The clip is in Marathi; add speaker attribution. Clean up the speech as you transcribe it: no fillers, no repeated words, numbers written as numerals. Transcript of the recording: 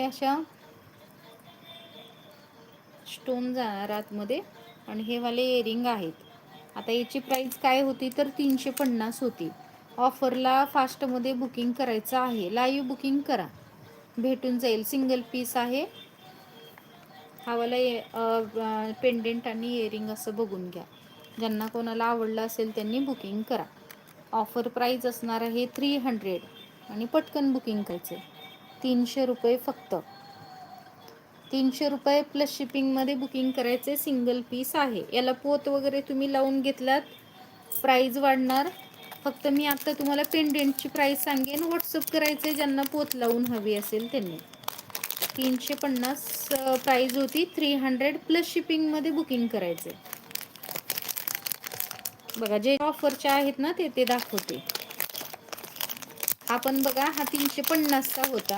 Speaker 1: अशा स्टोन जाणार आतमध्ये आणि हे वाले इयरिंग आहेत. आता याची प्राईस काय होती तर 350 होती. ऑफरला फास्टमध्ये बुकिंग करायचं आहे. लाईव्ह बुकिंग करा, भेटून जाईल. सिंगल पीस आहे. हा वाला पेंडेंट आणि इयरिंग असं बघून घ्या. ज्यांना कोणाला आवडलं असेल त्यांनी बुकिंग करा. ऑफर प्राईस असणार आहे 300 आणि पटकन बुकिंग करायचं. 300 रुपये फक्त. 300 रुपये प्लस शिपिंगमध्ये बुकिंग करायचे. सिंगल पीस आहे. याला पोत वगैरे तुम्ही लावून घेतलात प्राईज वाढणार. फक्त मी आता तुम्हाला पेंडेंटची प्राईस सांगेन. व्हॉट्सअप करायचे ज्यांना पोत लावून हवी असेल त्यांनी. 350 प्राईज होती. 300 प्लस शिपिंगमध्ये बुकिंग करायचे. बघा जे ऑफरचे आहेत ना ते दाखवते. आपण बघा हा 350चा होता.